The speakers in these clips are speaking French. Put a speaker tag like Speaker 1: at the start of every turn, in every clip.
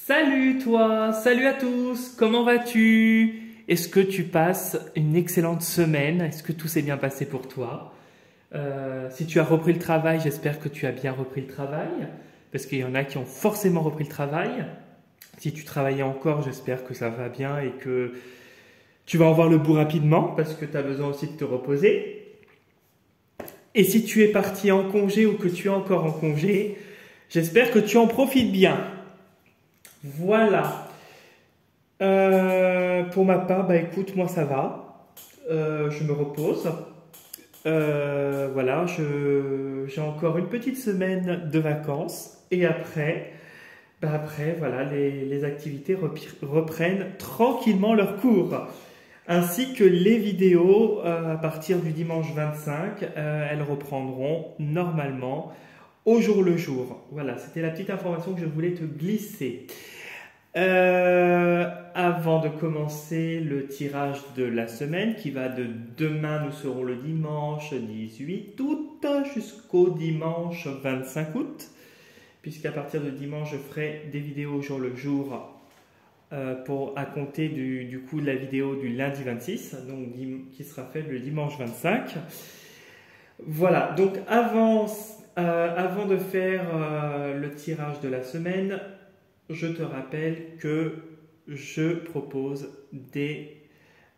Speaker 1: Salut toi, salut à tous, comment vas-tu? Est-ce que tu passes une excellente semaine? Est-ce que tout s'est bien passé pour toi? Si tu as repris le travail, j'espère que tu as bien repris le travail, parce qu'il y en a qui ont forcément repris le travail. Si tu travaillais encore, j'espère que ça va bien et que tu vas en voir le bout rapidement, parce que tu as besoin aussi de te reposer. Et si tu es parti en congé ou que tu es encore en congé, j'espère que tu en profites bien. Voilà. Pour ma part, bah écoute, moi ça va. Je me repose. Voilà, j'ai encore une petite semaine de vacances. Et après, voilà, les activités reprennent tranquillement leur cours. Ainsi que les vidéos à partir du dimanche 25, elles reprendront normalement au jour le jour. Voilà, c'était la petite information que je voulais te glisser. Avant de commencer le tirage de la semaine qui va de demain, nous serons le dimanche 18 août jusqu'au dimanche 25 août, puisqu'à partir de dimanche, je ferai des vidéos au jour le jour à compter du coup de la vidéo du lundi 26, donc qui sera faite le dimanche 25. Voilà, donc avant de faire le tirage de la semaine, je te rappelle que je propose des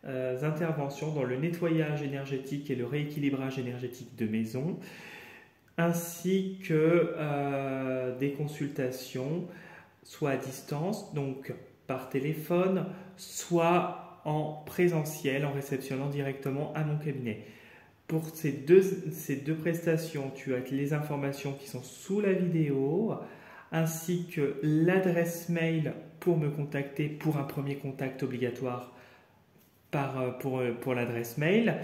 Speaker 1: interventions dans le nettoyage énergétique et le rééquilibrage énergétique de maison, ainsi que des consultations, soit à distance, donc par téléphone, soit en présentiel, en réceptionnant directement à mon cabinet. Pour ces deux prestations, tu as les informations qui sont sous la vidéo, ainsi que l'adresse mail pour me contacter pour un premier contact obligatoire pour l'adresse mail.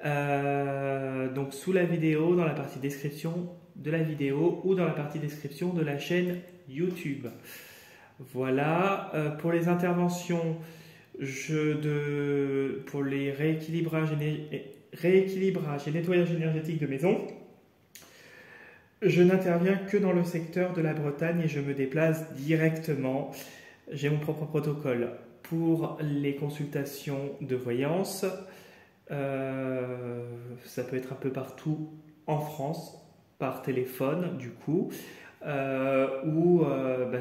Speaker 1: Donc sous la vidéo, dans la partie description de la vidéo ou dans la partie description de la chaîne YouTube. Voilà, pour les interventions, pour les rééquilibrages et nettoyage énergétique de maison, je n'interviens que dans le secteur de la Bretagne et je me déplace directement. J'ai mon propre protocole pour les consultations de voyance. Ça peut être un peu partout en France, par téléphone du coup, ou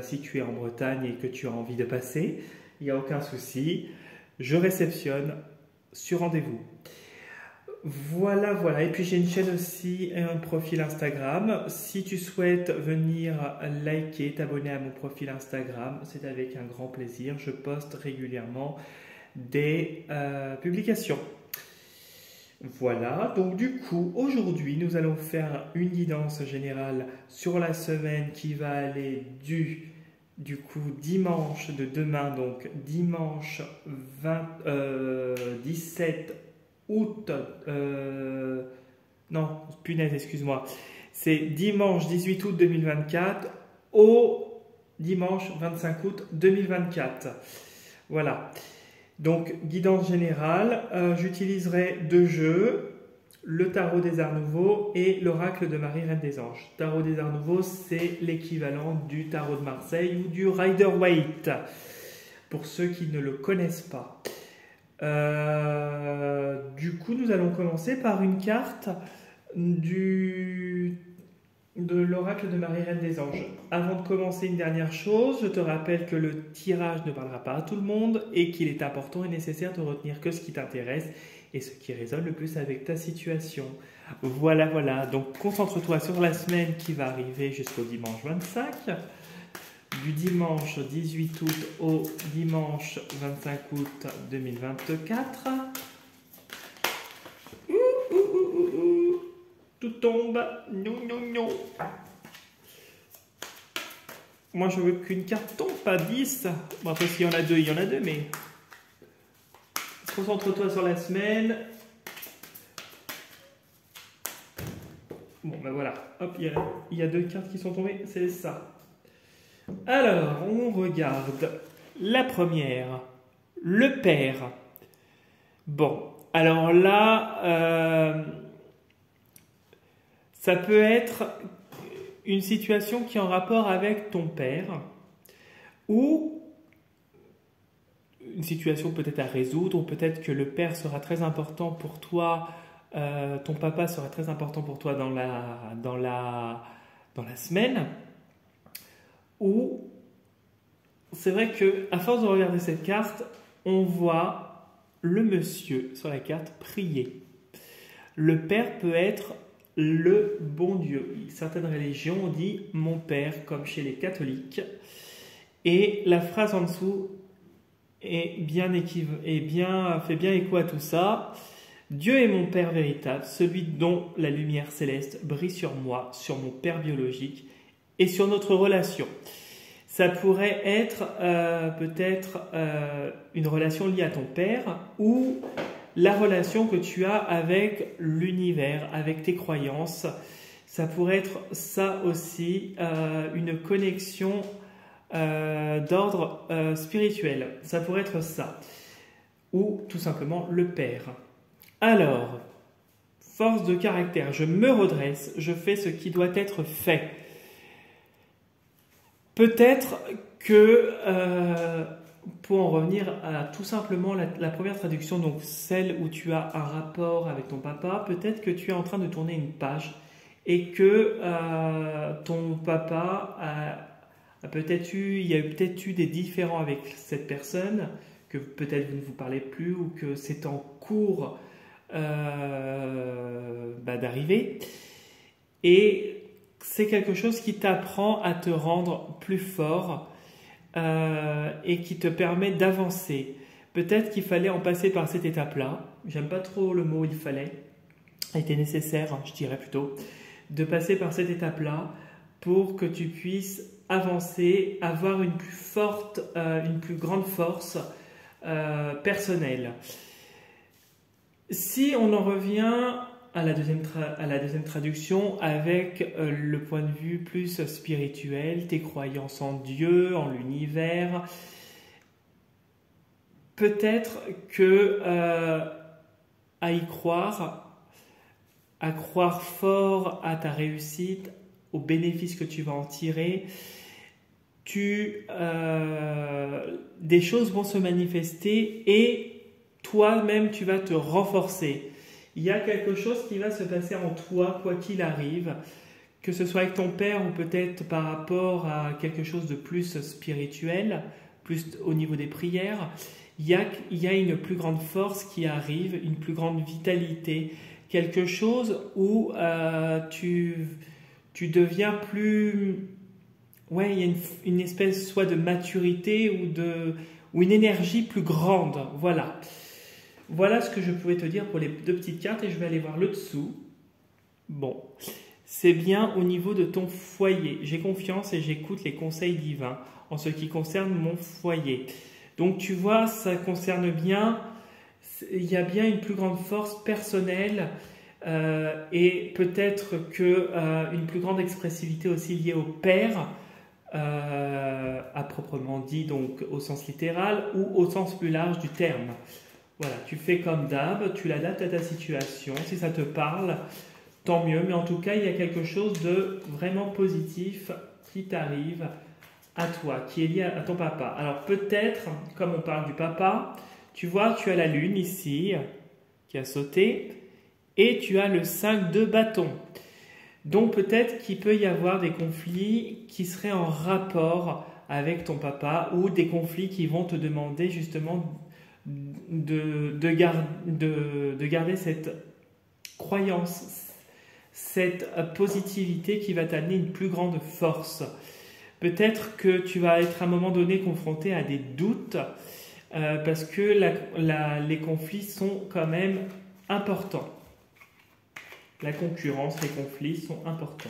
Speaker 1: si tu es en Bretagne et que tu as envie de passer, il n'y a aucun souci. Je réceptionne sur rendez-vous. Voilà, voilà. Et puis j'ai une chaîne aussi et un profil Instagram. Si tu souhaites venir liker, t'abonner à mon profil Instagram, c'est avec un grand plaisir. Je poste régulièrement des publications. Voilà, donc du coup, aujourd'hui, nous allons faire une guidance générale sur la semaine qui va aller du coup dimanche de demain, donc dimanche 17 août, non, punaise, excuse-moi, c'est dimanche 18 août 2024 au dimanche 25 août 2024. Voilà. Donc, guidance générale, j'utiliserai deux jeux, le tarot des Arts Nouveaux et l'oracle de Marie Reine des Anges. Tarot des Arts Nouveaux, c'est l'équivalent du tarot de Marseille ou du Rider-Waite, pour ceux qui ne le connaissent pas. Du coup, nous allons commencer par une carte de l'oracle de Marie Reine des Anges. Avant de commencer, une dernière chose, je te rappelle que le tirage ne parlera pas à tout le monde et qu'il est important et nécessaire de retenir que ce qui t'intéresse et ce qui résonne le plus avec ta situation. Voilà, voilà. Donc, concentre-toi sur la semaine qui va arriver jusqu'au dimanche 25. Du dimanche 18 août au dimanche 25 août 2024. Tout tombe. Non, non, non. Moi, je veux qu'une carte tombe, pas 10. Bon, après, s'il y en a deux, il y en a deux, mais... Concentre-toi sur la semaine. Bon, ben voilà. Hop, il y a deux cartes qui sont tombées, c'est ça. Alors, on regarde la première. Le père. Bon, alors là... ça peut être une situation qui est en rapport avec ton père ou une situation peut-être à résoudre, ou peut-être que le père sera très important pour toi, ton papa sera très important pour toi dans la semaine, ou c'est vrai que à force de regarder cette carte, on voit le monsieur sur la carte prier. Le père peut être le bon Dieu. Certaines religions ont dit mon père, comme chez les catholiques. Et la phrase en dessous fait bien écho à tout ça. Dieu est mon père véritable, celui dont la lumière céleste brille sur moi, sur mon père biologique et sur notre relation. Ça pourrait être peut-être une relation liée à ton père ou la relation que tu as avec l'univers, avec tes croyances. Ça pourrait être ça aussi, une connexion d'ordre spirituel. Ça pourrait être ça. Ou tout simplement le père. Alors, force de caractère, je me redresse, je fais ce qui doit être fait. Peut-être que, pour en revenir à tout simplement la première traduction, donc celle où tu as un rapport avec ton papa, peut-être que tu es en train de tourner une page et que ton papa il y a peut-être eu des différends avec cette personne, que peut-être vous ne vous parlez plus ou que c'est en cours d'arriver. Et c'est quelque chose qui t'apprend à te rendre plus fort et qui te permet d'avancer. Peut-être qu'il fallait en passer par cette étape-là. J'aime pas trop le mot il fallait. Il était nécessaire, je dirais plutôt, de passer par cette étape-là pour que tu puisses avancer, avoir une plus grande force personnelle. Si on en revient à la deuxième traduction avec le point de vue plus spirituel, tes croyances en Dieu, en l'univers, peut-être que à y croire, à croire fort à ta réussite, aux bénéfices que tu vas en tirer, des choses vont se manifester et toi-même tu vas te renforcer. Il y a quelque chose qui va se passer en toi, quoi qu'il arrive, que ce soit avec ton père ou peut-être par rapport à quelque chose de plus spirituel, plus au niveau des prières. Il y a une plus grande force qui arrive, une plus grande vitalité, quelque chose où tu deviens plus... Ouais, il y a une espèce soit de maturité ou une énergie plus grande. Voilà. Voilà ce que je pouvais te dire pour les deux petites cartes et je vais aller voir le dessous. Bon, c'est bien au niveau de ton foyer. J'ai confiance et j'écoute les conseils divins en ce qui concerne mon foyer. Donc tu vois, ça concerne bien, il y a bien une plus grande force personnelle et peut-être une plus grande expressivité aussi liée au père. À proprement dit, donc au sens littéral ou au sens plus large du terme. Voilà, tu fais comme d'hab, tu l'adaptes à ta situation. Si ça te parle, tant mieux. Mais en tout cas, il y a quelque chose de vraiment positif qui t'arrive à toi, qui est lié à ton papa. Alors peut-être, comme on parle du papa, tu vois, tu as la lune ici qui a sauté et tu as le 5 de bâton. Donc peut-être qu'il peut y avoir des conflits qui seraient en rapport avec ton papa ou des conflits qui vont te demander justement de garder cette croyance, cette positivité qui va t'amener une plus grande force. Peut-être que tu vas être à un moment donné confronté à des doutes parce que les conflits sont quand même importants. La concurrence, les conflits sont importants.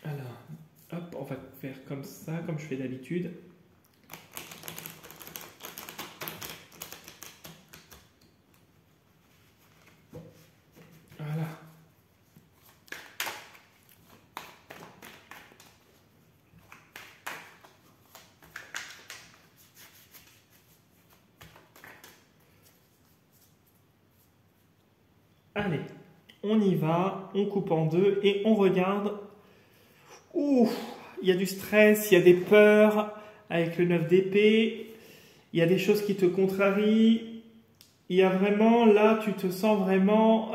Speaker 1: Alors, hop, on va faire comme ça, comme je fais d'habitude. Voilà. Allez, on y va, on coupe en deux et on regarde. Ouh, il y a du stress, il y a des peurs avec le 9 d'épée. Il y a des choses qui te contrarient. Il y a vraiment, là, tu te sens vraiment...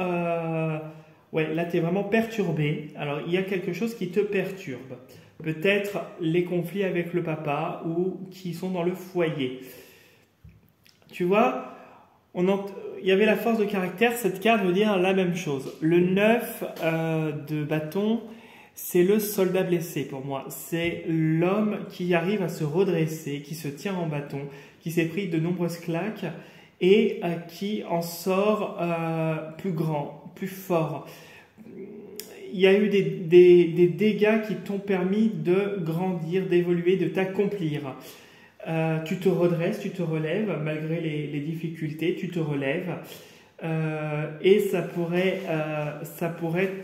Speaker 1: ouais, là, tu es vraiment perturbé. Alors, il y a quelque chose qui te perturbe. Peut-être les conflits avec le papa ou qui sont dans le foyer. Tu vois, il y avait la force de caractère. Cette carte veut dire la même chose. Le 9 de bâton, c'est le soldat blessé pour moi. C'est l'homme qui arrive à se redresser, qui se tient en bâton, qui s'est pris de nombreuses claques et qui en sort plus grand, plus fort. Il y a eu des dégâts qui t'ont permis de grandir, d'évoluer, de t'accomplir. Tu te redresses, tu te relèves, malgré les difficultés, tu te relèves. Et ça pourrait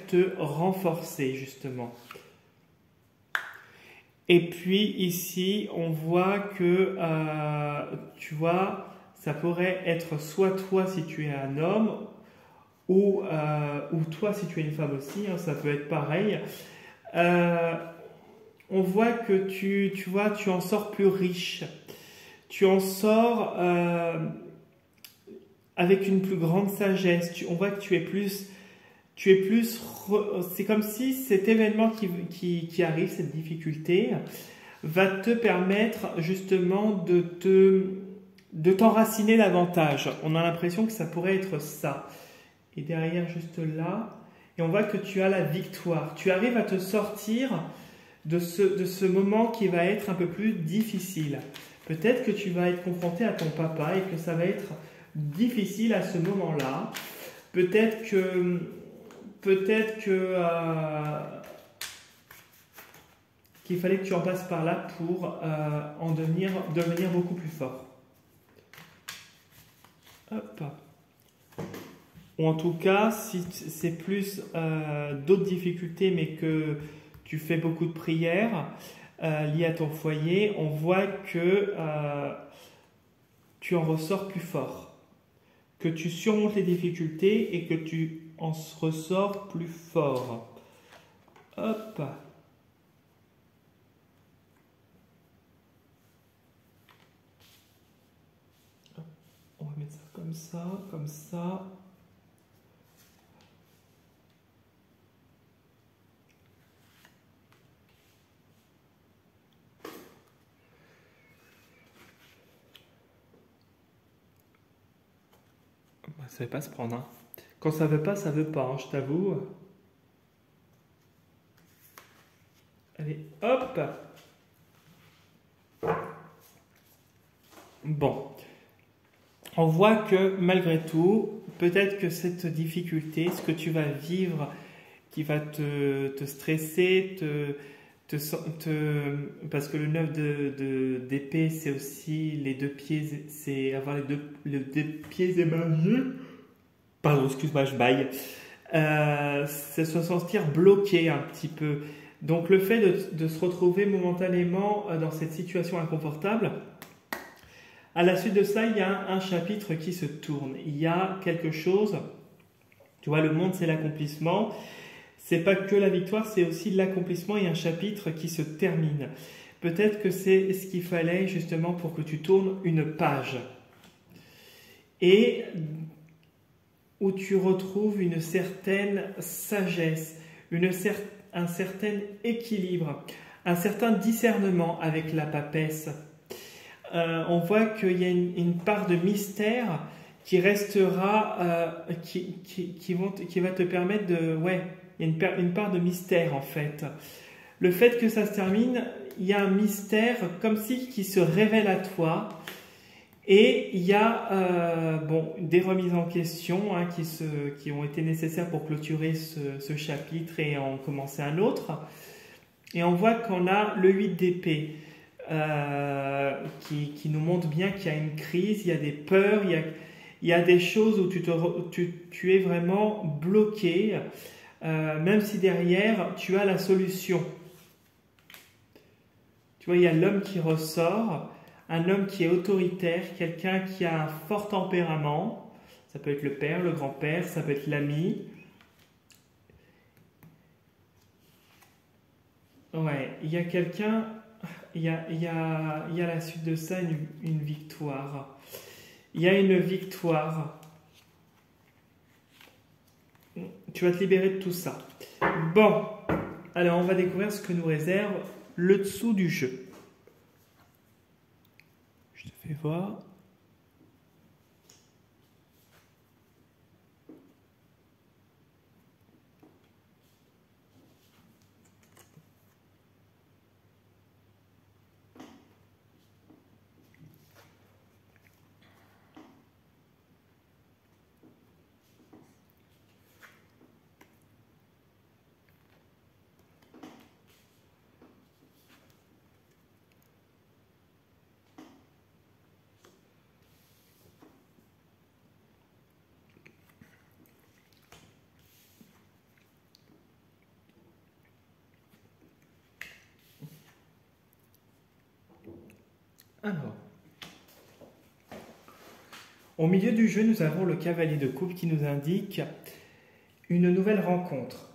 Speaker 1: te renforcer, justement. Et puis ici, on voit que, tu vois, ça pourrait être soit toi si tu es un homme, ou toi si tu es une femme aussi, hein, ça peut être pareil. On voit que tu vois, tu en sors plus riche. Tu en sors avec une plus grande sagesse. On voit que tu es plus, c'est comme si cet événement qui arrive, cette difficulté, va te permettre justement de t'enraciner davantage. On a l'impression que ça pourrait être ça. Et derrière, juste là, et on voit que tu as la victoire. Tu arrives à te sortir de ce moment qui va être un peu plus difficile. Peut-être que tu vas être confronté à ton papa et que ça va être difficile à ce moment-là. Peut-être qu'il fallait que tu en passes par là pour devenir beaucoup plus fort. Hop. Ou en tout cas, si c'est plus d'autres difficultés, mais que tu fais beaucoup de prières liées à ton foyer, on voit que tu en ressors plus fort, que tu surmontes les difficultés et que tu en ressors plus fort. Hop. On va mettre ça comme ça, comme ça. Ça ne veut pas se prendre. Hein. Quand ça veut pas, hein, je t'avoue. Allez, hop. Bon. On voit que malgré tout, peut-être que cette difficulté, ce que tu vas vivre, qui va te stresser, parce que le 9 d'épée, c'est aussi les deux pieds, c'est avoir les deux pieds émergés. Pardon, excuse-moi, je baille. C'est se sentir bloqué un petit peu. Donc le fait de se retrouver momentanément dans cette situation inconfortable, à la suite de ça, il y a un chapitre qui se tourne. Il y a quelque chose, tu vois, le monde c'est l'accomplissement. C'est pas que la victoire, c'est aussi l'accomplissement et un chapitre qui se termine. Peut-être que c'est ce qu'il fallait justement pour que tu tournes une page. Et où tu retrouves une certaine sagesse, un certain équilibre, un certain discernement avec la papesse. On voit qu'il y a une part de mystère qui restera, qui va te permettre de... Ouais, il y a une part de mystère en fait. Le fait que ça se termine, il y a un mystère comme si qui se révèle à toi. Et il y a des remises en question hein, qui ont été nécessaires pour clôturer ce chapitre et en commencer un autre. Et on voit qu'on a le 8 d'épée qui nous montre bien qu'il y a une crise, il y a des peurs, il y a des choses où tu es vraiment bloqué, même si derrière tu as la solution. Tu vois, il y a l'homme qui ressort. Un homme qui est autoritaire, quelqu'un qui a un fort tempérament, Ça peut être le père, le grand-père, ça peut être l'ami. Ouais, il y a quelqu'un, il y a à la suite de ça une victoire. Il y a une victoire. Tu vas te libérer de tout ça. Bon, alors on va découvrir ce que nous réserve le dessous du jeu. Je te fais voir. Alors, au milieu du jeu, nous avons le cavalier de coupe qui nous indique une nouvelle rencontre,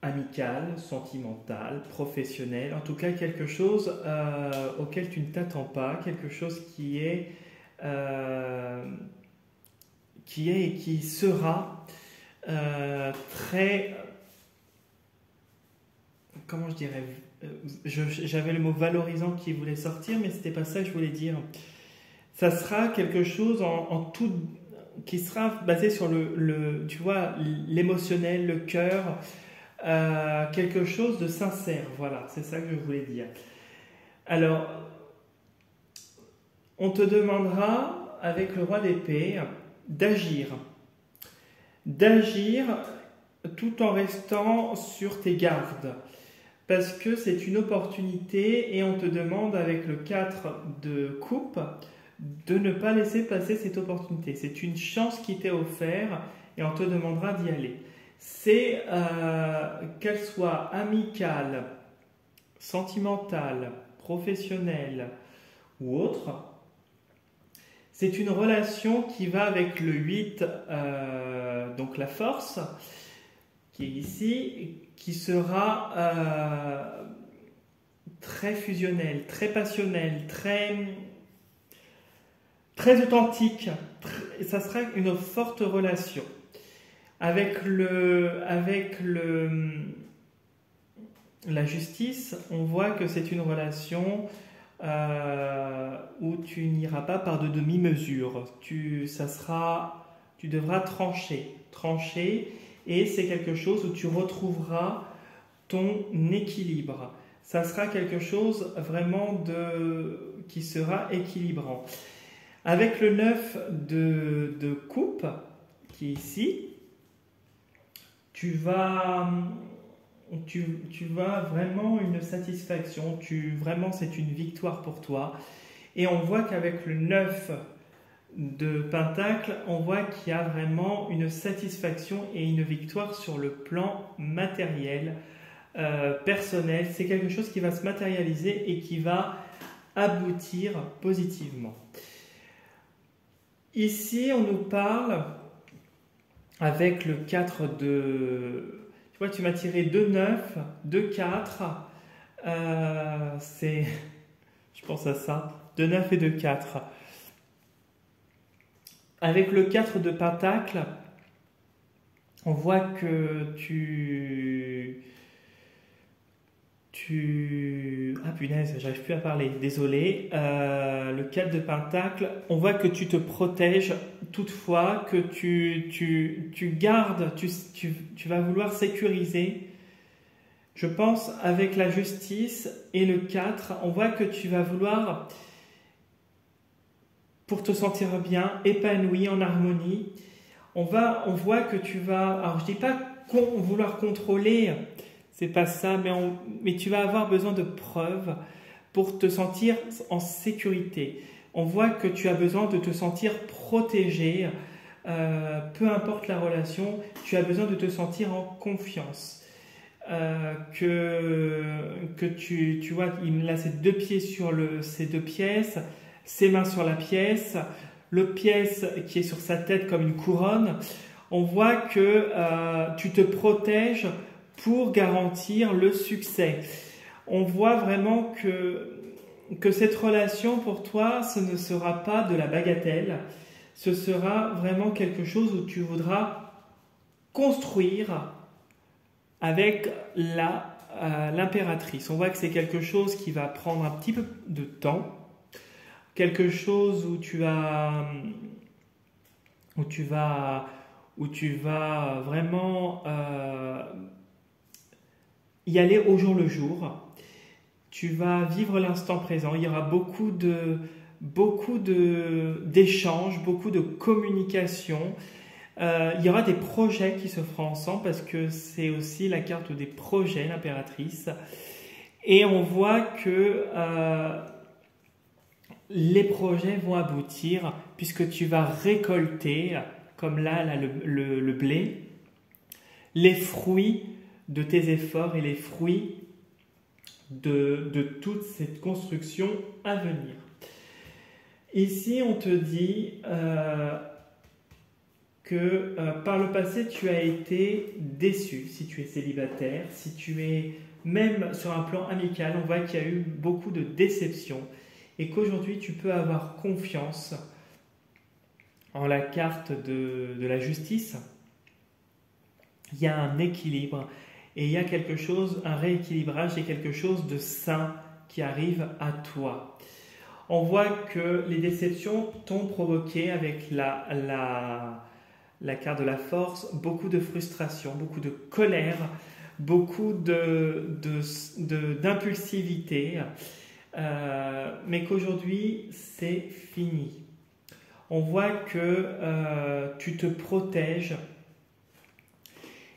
Speaker 1: amicale, sentimentale, professionnelle, en tout cas quelque chose auquel tu ne t'attends pas, quelque chose qui est et qui sera très, comment je dirais, j'avais le mot valorisant qui voulait sortir, mais c'était pas ça que je voulais dire. Ça sera quelque chose en tout, qui sera basé sur tu vois, l'émotionnel, le cœur, quelque chose de sincère. Voilà, c'est ça que je voulais dire. Alors, on te demandera, avec le roi d'épée, d'agir. D'agir tout en restant sur tes gardes. Parce que c'est une opportunité et on te demande, avec le 4 de coupe, de ne pas laisser passer cette opportunité. C'est une chance qui t'est offerte et on te demandera d'y aller. C'est qu'elle soit amicale, sentimentale, professionnelle ou autre. C'est une relation qui va avec le 8, donc la force, qui est ici, qui sera très fusionnelle, très passionnelle, très authentique. Ça sera une forte relation. Avec la justice, on voit que c'est une relation où tu n'iras pas par de demi-mesures. Tu devras trancher, et c'est quelque chose où tu retrouveras ton équilibre. Ça sera quelque chose vraiment qui sera équilibrant. Avec le 9 de coupe, qui est ici, tu vas vraiment une satisfaction, vraiment c'est une victoire pour toi. Et on voit qu'avec le 9 de pentacle, on voit qu'il y a vraiment une satisfaction et une victoire sur le plan matériel, personnel. C'est quelque chose qui va se matérialiser et qui va aboutir positivement. Ici, on nous parle avec le 4 de... Tu vois, tu m'as tiré 2 9, 2 4. Je pense à ça. 2 9 et 2 4. Avec le 4 de pentacle, on voit que Ah punaise, j'arrive plus à parler, désolé. Le 4 de pentacle, on voit que tu te protèges toutefois, que tu gardes, tu vas vouloir sécuriser. Je pense avec la justice et le 4, on voit que tu vas vouloir, pour te sentir bien, épanoui, en harmonie. On voit que tu vas, alors je dis pas vouloir contrôler, c'est pas ça, mais tu vas avoir besoin de preuves pour te sentir en sécurité. On voit que tu as besoin de te sentir protégé, peu importe la relation, tu as besoin de te sentir en confiance. Que tu vois, il a ses 2 pieds sur ses 2 pièces, ses mains sur la pièce, l'autre pièce qui est sur sa tête comme une couronne, on voit que tu te protèges pour garantir le succès. On voit vraiment que cette relation pour toi, ce ne sera pas de la bagatelle, ce sera vraiment quelque chose où tu voudras construire avec l'impératrice. On voit que c'est quelque chose qui va prendre un petit peu de temps, quelque chose où tu vas vraiment y aller au jour le jour. Tu vas vivre l'instant présent. Il y aura beaucoup d'échanges, beaucoup de communication. Il y aura des projets qui se feront ensemble parce que c'est aussi la carte des projets, l'impératrice. Et on voit que les projets vont aboutir puisque tu vas récolter, comme là le blé, les fruits de tes efforts et les fruits de toute cette construction à venir. Ici, on te dit que par le passé, tu as été déçu si tu es célibataire, si tu es même sur un plan amical, on voit qu'il y a eu beaucoup de déceptions et qu'aujourd'hui, tu peux avoir confiance en la carte de la justice. Il y a un équilibre et il y a quelque chose, un rééquilibrage et quelque chose de sain qui arrive à toi. On voit que les déceptions t'ont provoqué avec la carte de la force, beaucoup de frustration, beaucoup de colère, beaucoup d'impulsivité, mais qu'aujourd'hui c'est fini. On voit que tu te protèges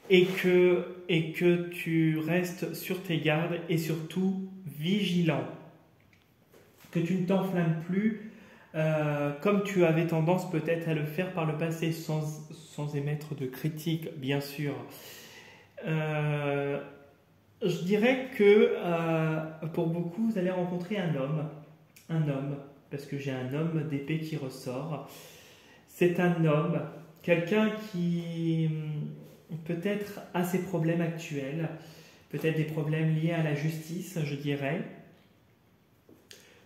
Speaker 1: et que tu restes sur tes gardes et surtout vigilant. Que tu ne t'enflammes plus comme tu avais tendance peut-être à le faire par le passé sans émettre de critique, bien sûr. Je dirais que pour beaucoup, vous allez rencontrer un homme, parce que j'ai un homme d'épée qui ressort. C'est un homme, quelqu'un qui peut-être a ses problèmes actuels, peut-être des problèmes liés à la justice, je dirais,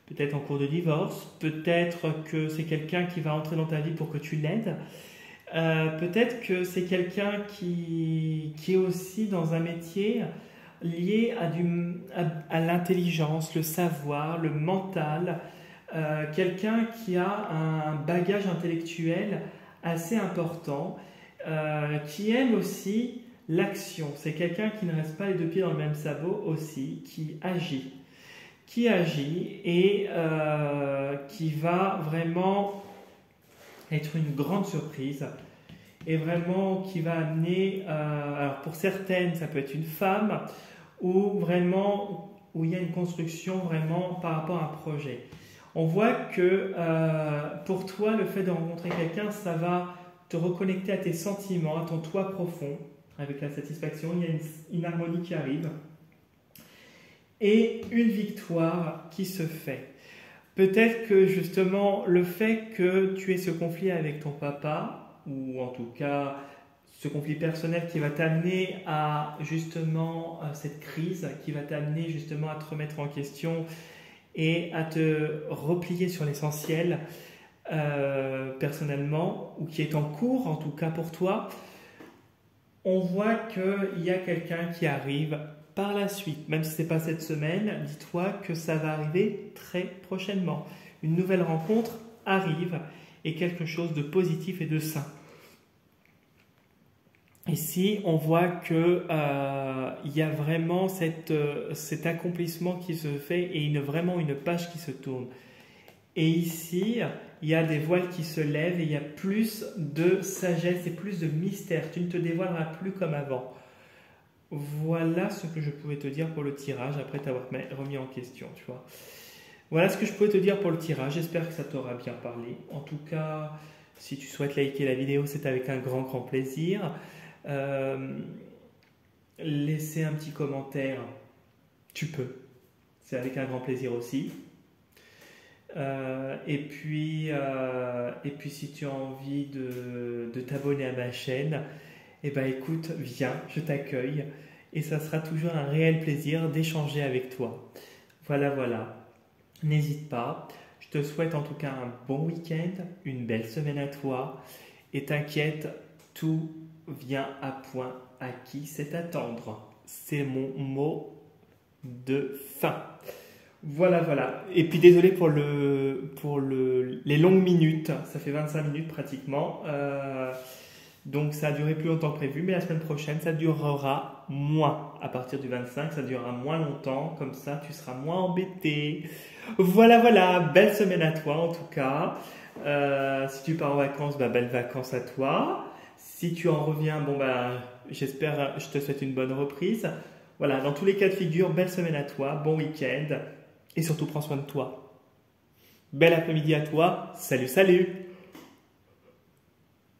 Speaker 1: peut-être en cours de divorce, peut-être que c'est quelqu'un qui va entrer dans ta vie pour que tu l'aides, peut-être que c'est quelqu'un qui est aussi dans un métier lié à l'intelligence, le savoir, le mental, quelqu'un qui a un bagage intellectuel assez important, qui aime aussi l'action. C'est quelqu'un qui ne reste pas les deux pieds dans le même sabot aussi, qui agit et qui va vraiment être une grande surprise et vraiment qui va amener, alors pour certaines ça peut être une femme ou vraiment où il y a une construction vraiment par rapport à un projet. On voit que pour toi le fait de rencontrer quelqu'un, ça va te reconnecter à tes sentiments, à ton toi profond avec la satisfaction. Il y a une harmonie qui arrive et une victoire qui se fait. Peut-être que justement le fait que tu aies ce conflit avec ton papa, ou en tout cas ce conflit personnel qui va t'amener à justement cette crise, qui va t'amener justement à te remettre en question et à te replier sur l'essentiel personnellement, ou qui est en cours en tout cas pour toi, on voit qu'il y a quelqu'un qui arrive par la suite, même si ce n'est pas cette semaine, dis-toi que ça va arriver très prochainement. Une nouvelle rencontre arrive et quelque chose de positif et de sain. Ici, on voit qu'il y a vraiment cet accomplissement qui se fait et vraiment une page qui se tourne. Et ici, il y a des voiles qui se lèvent et il y a plus de sagesse et plus de mystère. Tu ne te dévoileras plus comme avant. Voilà ce que je pouvais te dire pour le tirage après t'avoir remis en question, tu vois. Voilà ce que je pouvais te dire pour le tirage. J'espère que ça t'aura bien parlé. En tout cas, si tu souhaites liker la vidéo, c'est avec un grand plaisir. Laisser un petit commentaire, tu peux. C'est avec un grand plaisir aussi. Et puis si tu as envie de t'abonner à ma chaîne, eh ben écoute, viens, je t'accueille et ça sera toujours un réel plaisir d'échanger avec toi. Voilà, voilà. N'hésite pas. Je te souhaite en tout cas un bon week-end, une belle semaine à toi et t'inquiète, tout vient à point acquis, c'est attendre. C'est mon mot de fin. Voilà, voilà. Et puis désolé les longues minutes, ça fait 25 minutes pratiquement. Donc ça a duré plus longtemps que prévu, mais la semaine prochaine, ça durera moins. À partir du 25, ça durera moins longtemps, comme ça tu seras moins embêté. Voilà, voilà, belle semaine à toi en tout cas. Si tu pars en vacances, bah, belles vacances à toi. Si tu en reviens, bon bah, j'espère, je te souhaite une bonne reprise. Voilà, dans tous les cas de figure, belle semaine à toi, bon week-end et surtout prends soin de toi. Bel après-midi à toi, salut, salut!